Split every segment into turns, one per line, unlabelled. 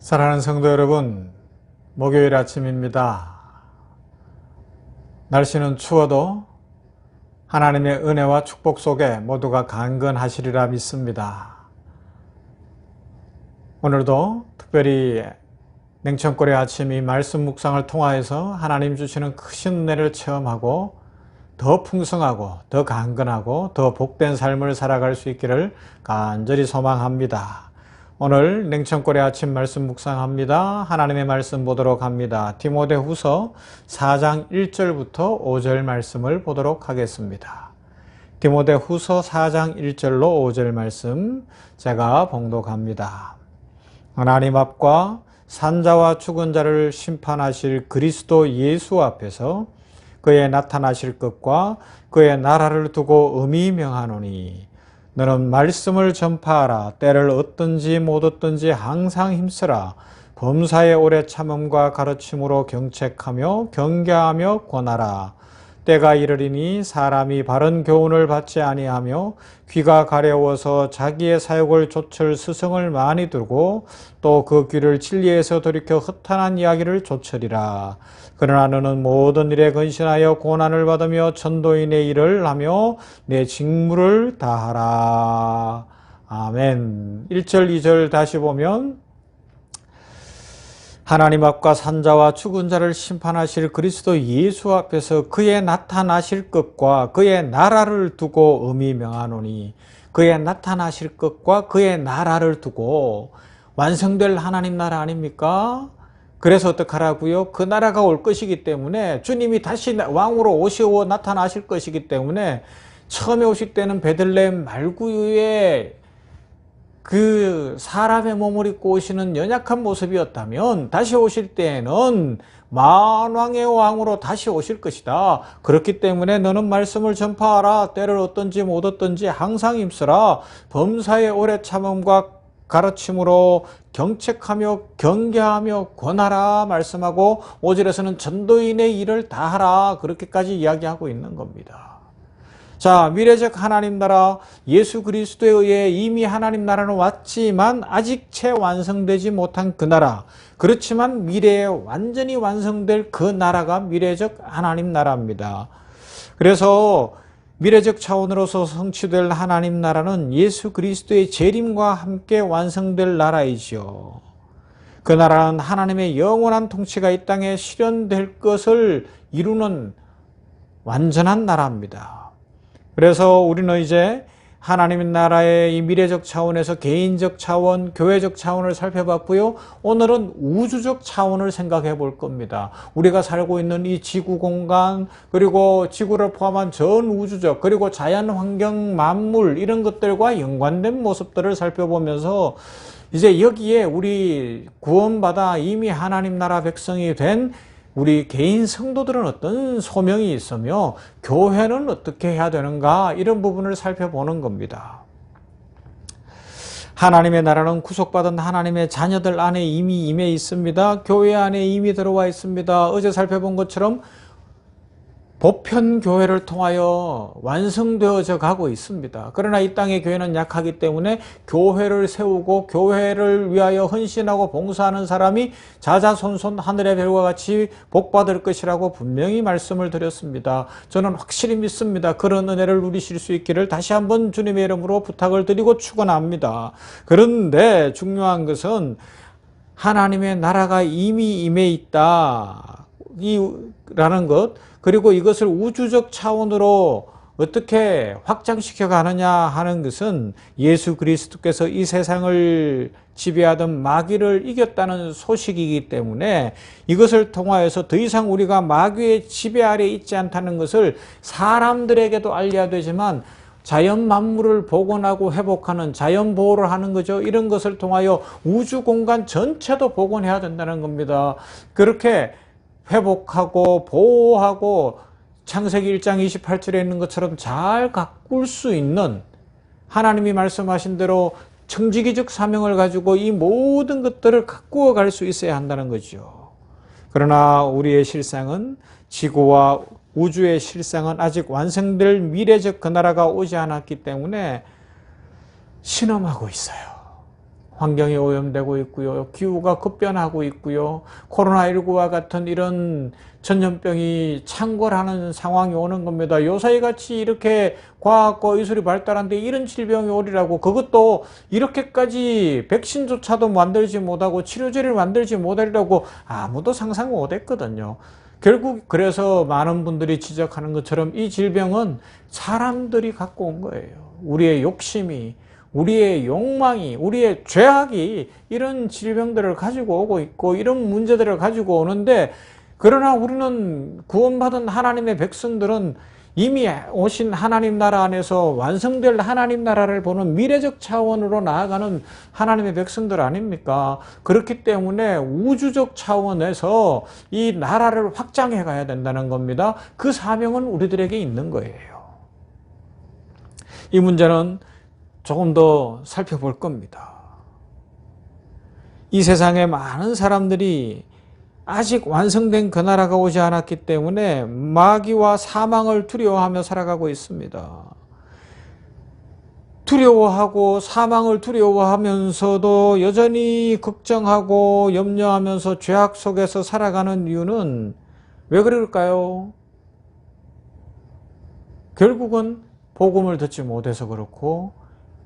사랑하는 성도 여러분, 목요일 아침입니다. 날씨는 추워도 하나님의 은혜와 축복 속에 모두가 강건하시리라 믿습니다. 오늘도 특별히 냉천골의 아침 이 말씀 묵상을 통하여서 하나님 주시는 크신 은혜를 체험하고 더 풍성하고 더 강건하고 더 복된 삶을 살아갈 수 있기를 간절히 소망합니다. 오늘 냉천골의 아침 말씀 묵상합니다. 하나님의 말씀 보도록 합니다. 디모데후서 4장 1절부터 5절 말씀을 보도록 하겠습니다. 디모데후서 4장 1절로 5절 말씀 제가 봉독합니다. 하나님 앞과 산자와 죽은 자를 심판하실 그리스도 예수 앞에서 그의 나타나실 것과 그의 나라를 두고 의미 명하노니 너는 말씀을 전파하라. 때를 얻든지 못 얻든지 항상 힘쓰라. 범사의 오래 참음과 가르침으로 경책하며 경계하며 권하라. 때가 이르리니 사람이 바른 교훈을 받지 아니하며 귀가 가려워서 자기의 사욕을 좇을 스승을 많이 두고 또 그 귀를 진리에서 돌이켜 허탄한 이야기를 좇으리라. 그러나 너는 모든 일에 근신하여 고난을 받으며 전도인의 일을 하며 내 직무를 다하라. 아멘. 1절 2절 다시 보면 하나님 앞과 산자와 죽은 자를 심판하실 그리스도 예수 앞에서 그의 나타나실 것과 그의 나라를 두고 의미 명하노니 그의 나타나실 것과 그의 나라를 두고 완성될 하나님 나라 아닙니까? 그래서 어떡하라고요? 그 나라가 올 것이기 때문에 주님이 다시 왕으로 오시고 나타나실 것이기 때문에 처음에 오실 때는 베들레헴 말구유에 그 사람의 몸을 입고 오시는 연약한 모습이었다면 다시 오실 때에는 만왕의 왕으로 다시 오실 것이다. 그렇기 때문에 너는 말씀을 전파하라. 때를 얻든지 못 얻든지 항상 힘쓰라. 범사의 오래 참음과 가르침으로 경책하며 경계하며 권하라 말씀하고 5절에서는 전도인의 일을 다하라 그렇게까지 이야기하고 있는 겁니다. 자, 미래적 하나님 나라 예수 그리스도에 의해 이미 하나님 나라는 왔지만 아직 채 완성되지 못한 그 나라, 그렇지만 미래에 완전히 완성될 그 나라가 미래적 하나님 나라입니다. 그래서 미래적 차원으로서 성취될 하나님 나라는 예수 그리스도의 재림과 함께 완성될 나라이죠. 그 나라는 하나님의 영원한 통치가 이 땅에 실현될 것을 이루는 완전한 나라입니다. 그래서 우리는 이제 하나님의 나라의 이 미래적 차원에서 개인적 차원, 교회적 차원을 살펴봤고요. 오늘은 우주적 차원을 생각해 볼 겁니다. 우리가 살고 있는 이 지구 공간, 그리고 지구를 포함한 전 우주적, 그리고 자연 환경, 만물 이런 것들과 연관된 모습들을 살펴보면서 이제 여기에 우리 구원받아 이미 하나님 나라 백성이 된 우리 개인 성도들은 어떤 소명이 있으며 교회는 어떻게 해야 되는가 이런 부분을 살펴보는 겁니다. 하나님의 나라는 구속받은 하나님의 자녀들 안에 이미 임해 있습니다. 교회 안에 이미 들어와 있습니다. 어제 살펴본 것처럼 보편 교회를 통하여 완성되어져 가고 있습니다. 그러나 이 땅의 교회는 약하기 때문에 교회를 세우고 교회를 위하여 헌신하고 봉사하는 사람이 자자손손 하늘의 별과 같이 복받을 것이라고 분명히 말씀을 드렸습니다. 저는 확실히 믿습니다. 그런 은혜를 누리실 수 있기를 다시 한번 주님의 이름으로 부탁을 드리고 축원합니다. 그런데 중요한 것은 하나님의 나라가 이미 임해 있다 라는 것, 그리고 이것을 우주적 차원으로 어떻게 확장시켜 가느냐 하는 것은 예수 그리스도께서 이 세상을 지배하던 마귀를 이겼다는 소식이기 때문에 이것을 통하여서 더 이상 우리가 마귀의 지배 아래 있지 않다는 것을 사람들에게도 알려야 되지만 자연 만물을 복원하고 회복하는 자연 보호를 하는 거죠. 이런 것을 통하여 우주 공간 전체도 복원해야 된다는 겁니다. 그렇게 회복하고 보호하고 창세기 1장 28절에 있는 것처럼 잘 가꿀 수 있는 하나님이 말씀하신 대로 청지기적 사명을 가지고 이 모든 것들을 가꾸어 갈 수 있어야 한다는 거죠. 그러나 우리의 실상은 지구와 우주의 실상은 아직 완성될 미래적 그 나라가 오지 않았기 때문에 신음하고 있어요. 환경이 오염되고 있고요. 기후가 급변하고 있고요. 코로나19와 같은 이런 전염병이 창궐하는 상황이 오는 겁니다. 요사이 같이 이렇게 과학과 의술이 발달한데 이런 질병이 오리라고, 그것도 이렇게까지 백신조차도 만들지 못하고 치료제를 만들지 못하리라고 아무도 상상 못했거든요. 결국 그래서 많은 분들이 지적하는 것처럼 이 질병은 사람들이 갖고 온 거예요. 우리의 욕심이, 우리의 욕망이, 우리의 죄악이 이런 질병들을 가지고 오고 있고 이런 문제들을 가지고 오는데, 그러나 우리는 구원받은 하나님의 백성들은 이미 오신 하나님 나라 안에서 완성될 하나님 나라를 보는 미래적 차원으로 나아가는 하나님의 백성들 아닙니까? 그렇기 때문에 우주적 차원에서 이 나라를 확장해 가야 된다는 겁니다. 그 사명은 우리들에게 있는 거예요. 이 문제는 조금 더 살펴볼 겁니다. 이 세상에 많은 사람들이 아직 완성된 그 나라가 오지 않았기 때문에 마귀와 사망을 두려워하며 살아가고 있습니다. 두려워하고 사망을 두려워하면서도 여전히 걱정하고 염려하면서 죄악 속에서 살아가는 이유는 왜 그럴까요? 결국은 복음을 듣지 못해서 그렇고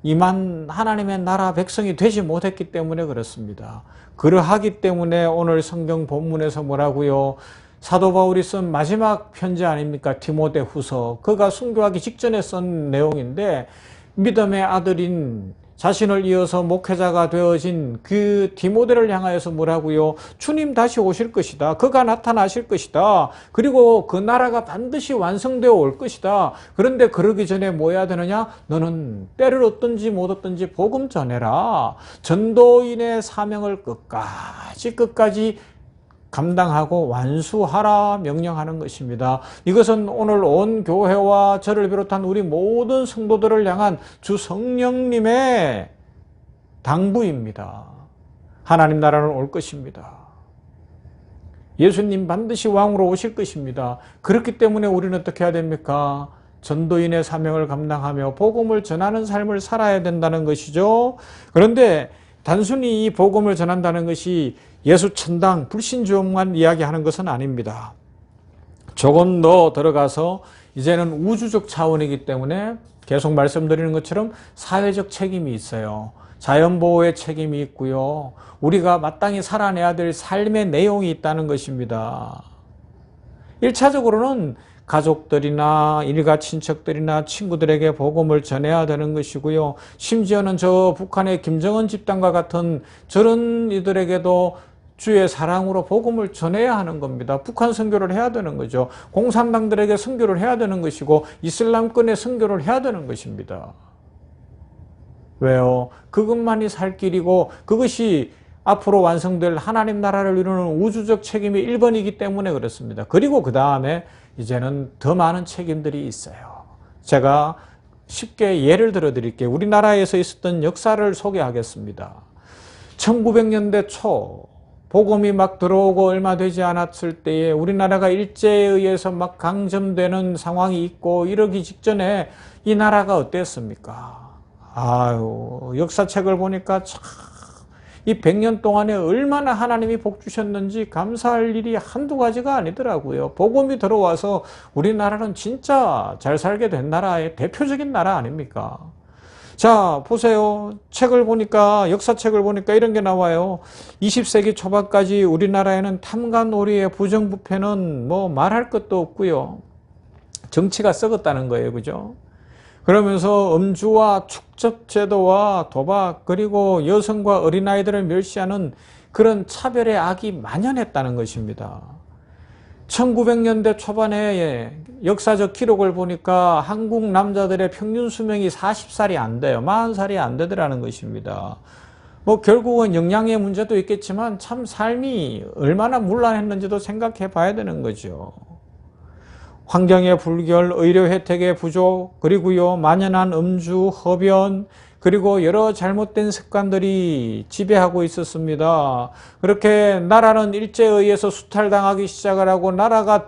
이만 하나님의 나라 백성이 되지 못했기 때문에 그렇습니다. 그러하기 때문에 오늘 성경 본문에서 뭐라고요? 사도 바울이 쓴 마지막 편지 아닙니까? 디모데후서. 그가 순교하기 직전에 쓴 내용인데, 믿음의 아들인 자신을 이어서 목회자가 되어진 그 디모데를 향하여서 뭐라고요? 주님 다시 오실 것이다. 그가 나타나실 것이다. 그리고 그 나라가 반드시 완성되어 올 것이다. 그런데 그러기 전에 뭐 해야 되느냐? 너는 때를 얻든지 못 얻든지 복음 전해라. 전도인의 사명을 끝까지 감당하고 완수하라 명령하는 것입니다. 이것은 오늘 온 교회와 저를 비롯한 우리 모든 성도들을 향한 주 성령님의 당부입니다. 하나님 나라는 올 것입니다. 예수님 반드시 왕으로 오실 것입니다. 그렇기 때문에 우리는 어떻게 해야 됩니까? 전도인의 사명을 감당하며 복음을 전하는 삶을 살아야 된다는 것이죠. 그런데 단순히 이 복음을 전한다는 것이 예수 천당 불신주의만 이야기하는 것은 아닙니다. 조금 더 들어가서 이제는 우주적 차원이기 때문에 계속 말씀드리는 것처럼 사회적 책임이 있어요. 자연보호의 책임이 있고요. 우리가 마땅히 살아내야 될 삶의 내용이 있다는 것입니다. 1차적으로는 가족들이나 일가 친척들이나 친구들에게 복음을 전해야 되는 것이고요. 심지어는 저 북한의 김정은 집단과 같은 저런 이들에게도 주의 사랑으로 복음을 전해야 하는 겁니다. 북한 선교를 해야 되는 거죠. 공산당들에게 선교를 해야 되는 것이고 이슬람권에 선교를 해야 되는 것입니다. 왜요? 그것만이 살 길이고 그것이 앞으로 완성될 하나님 나라를 이루는 우주적 책임이 1번이기 때문에 그렇습니다. 그리고 그 다음에 이제는 더 많은 책임들이 있어요. 제가 쉽게 예를 들어 드릴게요. 우리나라에서 있었던 역사를 소개하겠습니다. 1900년대 초 복음이 막 들어오고 얼마 되지 않았을 때에 우리나라가 일제에 의해서 막 강점되는 상황이 있고 이러기 직전에 이 나라가 어땠습니까? 아유, 역사책을 보니까 참 이 100년 동안에 얼마나 하나님이 복 주셨는지 감사할 일이 한두 가지가 아니더라고요. 복음이 들어와서 우리나라는 진짜 잘 살게 된 나라의 대표적인 나라 아닙니까? 자, 보세요. 책을 보니까, 역사책을 보니까 이런 게 나와요. 20세기 초반까지 우리나라에는 탐관오리의 부정부패는 뭐 말할 것도 없고요. 정치가 썩었다는 거예요. 그죠? 그러면서 음주와 축적제도와 도박, 그리고 여성과 어린아이들을 멸시하는 그런 차별의 악이 만연했다는 것입니다. 1900년대 초반에 역사적 기록을 보니까 한국 남자들의 평균 수명이 40살이 안 돼요. 40살이 안 되더라는 것입니다. 뭐 결국은 영양의 문제도 있겠지만 참 삶이 얼마나 문란했는지도 생각해 봐야 되는 거죠. 환경의 불결, 의료 혜택의 부족, 그리고요 만연한 음주, 흡연, 그리고 여러 잘못된 습관들이 지배하고 있었습니다. 그렇게 나라는 일제에 의해서 수탈당하기 시작을 하고 나라가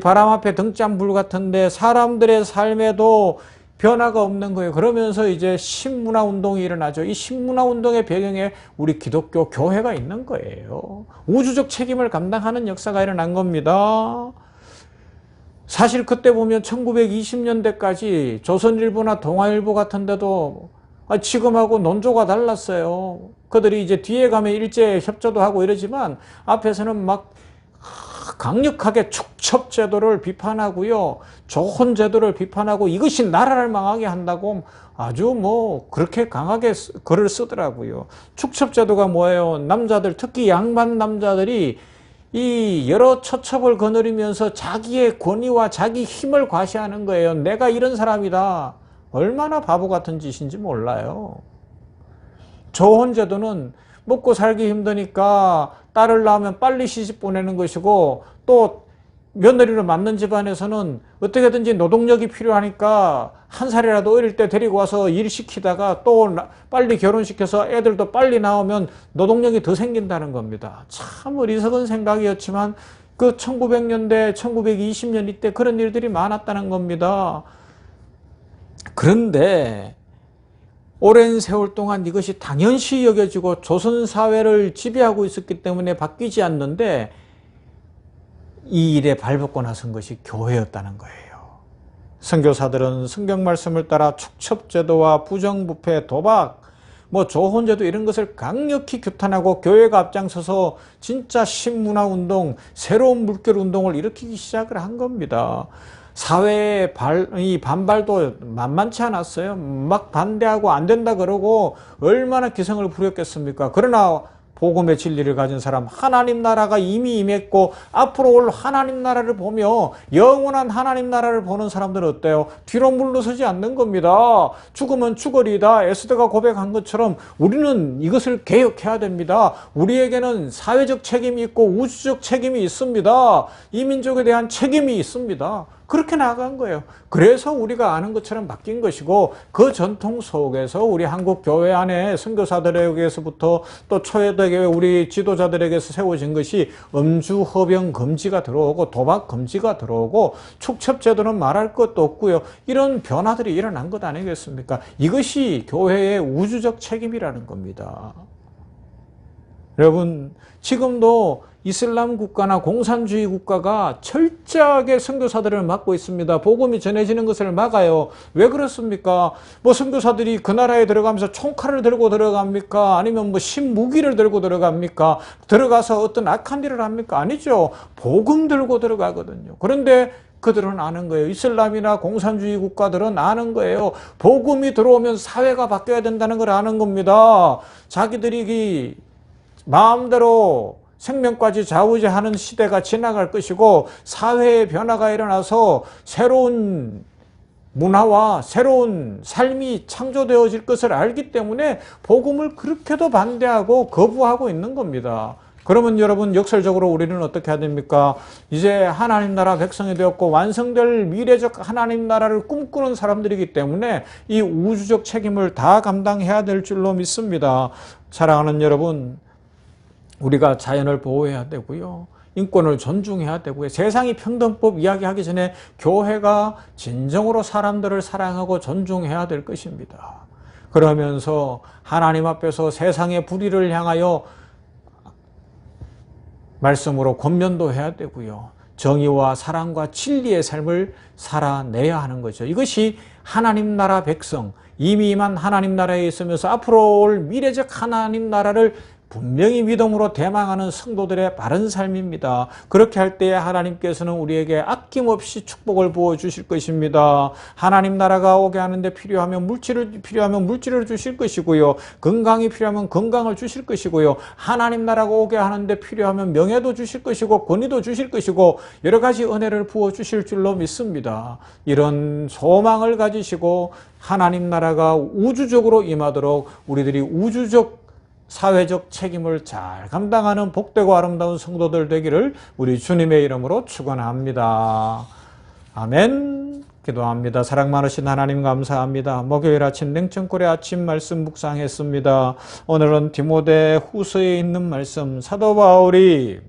바람 앞에 등잔불 같은데 사람들의 삶에도 변화가 없는 거예요. 그러면서 이제 신문화 운동이 일어나죠. 이 신문화 운동의 배경에 우리 기독교 교회가 있는 거예요. 우주적 책임을 감당하는 역사가 일어난 겁니다. 사실 그때 보면 1920년대까지 조선일보나 동아일보 같은 데도 지금하고 논조가 달랐어요. 그들이 이제 뒤에 가면 일제 협조도 하고 이러지만 앞에서는 막 강력하게 축첩제도를 비판하고요. 좋은 제도를 비판하고 이것이 나라를 망하게 한다고 아주 뭐 그렇게 강하게 글을 쓰더라고요. 축첩제도가 뭐예요? 남자들, 특히 양반 남자들이 이 여러 처첩을 거느리면서 자기의 권위와 자기 힘을 과시하는 거예요. 내가 이런 사람이다. 얼마나 바보 같은 짓인지 몰라요. 좋은 제도는 먹고 살기 힘드니까 딸을 낳으면 빨리 시집 보내는 것이고, 또 며느리를 맡는 집안에서는 어떻게든지 노동력이 필요하니까 한 살이라도 어릴 때 데리고 와서 일 시키다가 또 빨리 결혼시켜서 애들도 빨리 나오면 노동력이 더 생긴다는 겁니다. 참 어리석은 생각이었지만 그 1900년대, 1920년 이때 그런 일들이 많았다는 겁니다. 그런데 오랜 세월 동안 이것이 당연시 여겨지고 조선 사회를 지배하고 있었기 때문에 바뀌지 않는데, 이 일에 발벗고 나선 것이 교회였다는 거예요. 선교사들은 성경 말씀을 따라 축첩제도와 부정부패, 도박, 뭐 조혼제도 이런 것을 강력히 규탄하고 교회가 앞장서서 진짜 신문화 운동, 새로운 물결 운동을 일으키기 시작을 한 겁니다. 사회의 이 반발도 만만치 않았어요. 막 반대하고 안 된다 그러고 얼마나 기승을 부렸겠습니까? 그러나 복음의 진리를 가진 사람, 하나님 나라가 이미 임했고 앞으로 올 하나님 나라를 보며 영원한 하나님 나라를 보는 사람들은 어때요? 뒤로 물러서지 않는 겁니다. 죽으면 죽으리다. 에스더가 고백한 것처럼 우리는 이것을 개혁해야 됩니다. 우리에게는 사회적 책임이 있고 우주적 책임이 있습니다. 이 민족에 대한 책임이 있습니다. 그렇게 나아간 거예요. 그래서 우리가 아는 것처럼 바뀐 것이고, 그 전통 속에서 우리 한국 교회 안에 선교사들에게서부터 또 초대교회 우리 지도자들에게서 세워진 것이 음주 허병 금지가 들어오고 도박 금지가 들어오고 축첩제도는 말할 것도 없고요. 이런 변화들이 일어난 것 아니겠습니까? 이것이 교회의 우주적 책임이라는 겁니다. 여러분, 지금도 이슬람 국가나 공산주의 국가가 철저하게 선교사들을 막고 있습니다. 복음이 전해지는 것을 막아요. 왜 그렇습니까? 뭐 선교사들이 그 나라에 들어가면서 총칼을 들고 들어갑니까? 아니면 뭐 신무기를 들고 들어갑니까? 들어가서 어떤 악한 일을 합니까? 아니죠. 복음 들고 들어가거든요. 그런데 그들은 아는 거예요. 이슬람이나 공산주의 국가들은 아는 거예요. 복음이 들어오면 사회가 바뀌어야 된다는 걸 아는 겁니다. 자기들이 마음대로 생명까지 좌우지하는 시대가 지나갈 것이고 사회의 변화가 일어나서 새로운 문화와 새로운 삶이 창조되어질 것을 알기 때문에 복음을 그렇게도 반대하고 거부하고 있는 겁니다. 그러면 여러분, 역설적으로 우리는 어떻게 해야 됩니까? 이제 하나님 나라 백성이 되었고 완성될 미래적 하나님 나라를 꿈꾸는 사람들이기 때문에 이 우주적 책임을 다 감당해야 될 줄로 믿습니다. 사랑하는 여러분, 우리가 자연을 보호해야 되고요. 인권을 존중해야 되고요. 세상이 평등법 이야기하기 전에 교회가 진정으로 사람들을 사랑하고 존중해야 될 것입니다. 그러면서 하나님 앞에서 세상의 불의를 향하여 말씀으로 권면도 해야 되고요. 정의와 사랑과 진리의 삶을 살아내야 하는 거죠. 이것이 하나님 나라 백성, 이미 임한 하나님 나라에 있으면서 앞으로 올 미래적 하나님 나라를 분명히 믿음으로 대망하는 성도들의 바른 삶입니다. 그렇게 할 때에 하나님께서는 우리에게 아낌없이 축복을 부어주실 것입니다. 하나님 나라가 오게 하는데 필요하면 물질을 주실 것이고요. 건강이 필요하면 건강을 주실 것이고요. 하나님 나라가 오게 하는데 필요하면 명예도 주실 것이고 권위도 주실 것이고 여러 가지 은혜를 부어주실 줄로 믿습니다. 이런 소망을 가지시고 하나님 나라가 우주적으로 임하도록 우리들이 우주적 사회적 책임을 잘 감당하는 복되고 아름다운 성도들 되기를 우리 주님의 이름으로 축원합니다. 아멘. 기도합니다. 사랑 많으신 하나님 감사합니다. 목요일 아침 냉천골의 아침 말씀 묵상했습니다. 오늘은 디모데 후서에 있는 말씀, 사도 바울이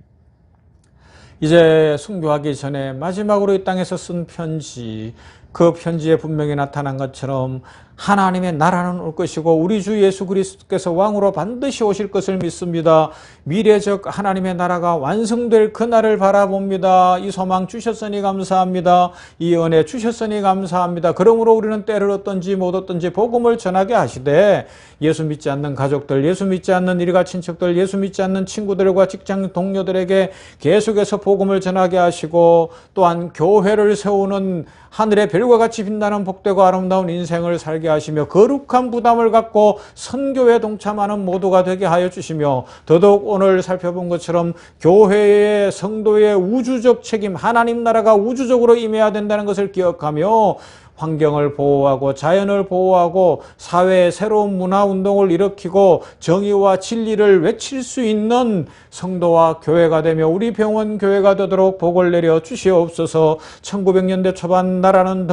이제 순교하기 전에 마지막으로 이 땅에서 쓴 편지, 그 편지에 분명히 나타난 것처럼 하나님의 나라는 올 것이고 우리 주 예수 그리스도께서 왕으로 반드시 오실 것을 믿습니다. 미래적 하나님의 나라가 완성될 그날을 바라봅니다. 이 소망 주셨으니 감사합니다. 이 은혜 주셨으니 감사합니다. 그러므로 우리는 때를 얻든지 못 얻든지 복음을 전하게 하시되 예수 믿지 않는 가족들, 예수 믿지 않는 일가 친척들, 예수 믿지 않는 친구들과 직장 동료들에게 계속해서 복음을 전하게 하시고 또한 교회를 세우는 하늘의 별과 같이 빛나는 복되고 아름다운 인생을 살게 하시며 거룩한 부담을 갖고 선교에 동참하는 모두가 되게 하여 주시며 더더욱 오늘 살펴본 것처럼 교회의 성도의 우주적 책임, 하나님 나라가 우주적으로 임해야 된다는 것을 기억하며 환경을 보호하고 자연을 보호하고 사회의 새로운 문화운동을 일으키고 정의와 진리를 외칠 수 있는 성도와 교회가 되며 우리 병원 교회가 되도록 복을 내려 주시옵소서. 1900년대 초반 나라는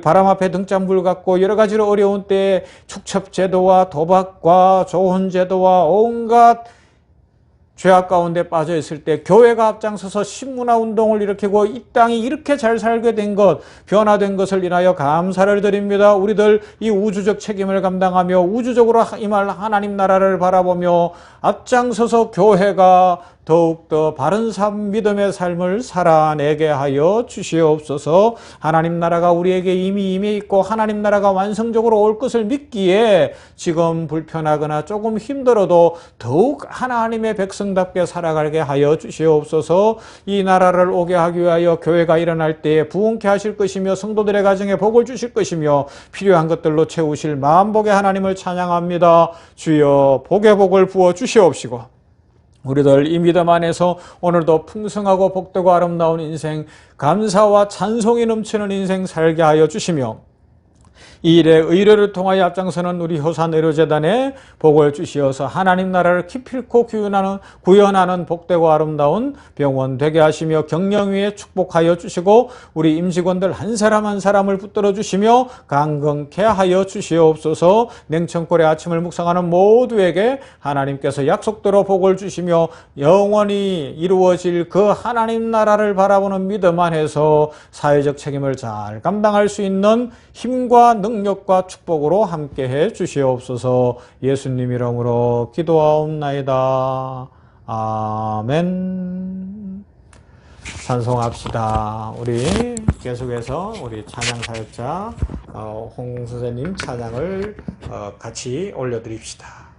바람 앞에 등잔불 같고 여러 가지로 어려운 때에 축첩제도와 도박과 조혼제도와 온갖 죄악 가운데 빠져 있을 때 교회가 앞장서서 신문화운동을 일으키고 이 땅이 이렇게 잘 살게 된 것, 변화된 것을 인하여 감사를 드립니다. 우리들 이 우주적 책임을 감당하며 우주적으로 임할 하나님 나라를 바라보며 앞장서서 교회가 더욱더 바른 삶, 믿음의 삶을 살아내게 하여 주시옵소서. 하나님 나라가 우리에게 이미 임해 있고 하나님 나라가 완성적으로 올 것을 믿기에 지금 불편하거나 조금 힘들어도 더욱 하나님의 백성답게 살아가게 하여 주시옵소서. 이 나라를 오게 하기 위하여 교회가 일어날 때에 부흥케 하실 것이며 성도들의 가정에 복을 주실 것이며 필요한 것들로 채우실 만복의 하나님을 찬양합니다. 주여 복의 복을 부어 주시옵시고 우리들 이 믿음 안에서 오늘도 풍성하고 복되고 아름다운 인생, 감사와 찬송이 넘치는 인생 살게 하여 주시며 이 일에 의뢰를 통하여 앞장서는 우리 효산의료재단에 복을 주시어서 하나님 나라를 기필코 구현하는 복되고 아름다운 병원 되게 하시며 경영위에 축복하여 주시고 우리 임직원들 한 사람 한 사람을 붙들어 주시며 강건케 하여 주시옵소서. 냉천골의 아침을 묵상하는 모두에게 하나님께서 약속대로 복을 주시며 영원히 이루어질 그 하나님 나라를 바라보는 믿음 안에서 사회적 책임을 잘 감당할 수 있는 힘과 능력과 축복으로 함께해 주시옵소서. 예수님 이름으로 기도하옵나이다. 아멘. 찬송합시다. 우리 계속해서 우리 찬양 사역자 홍 선생님 찬양을 같이 올려드립시다.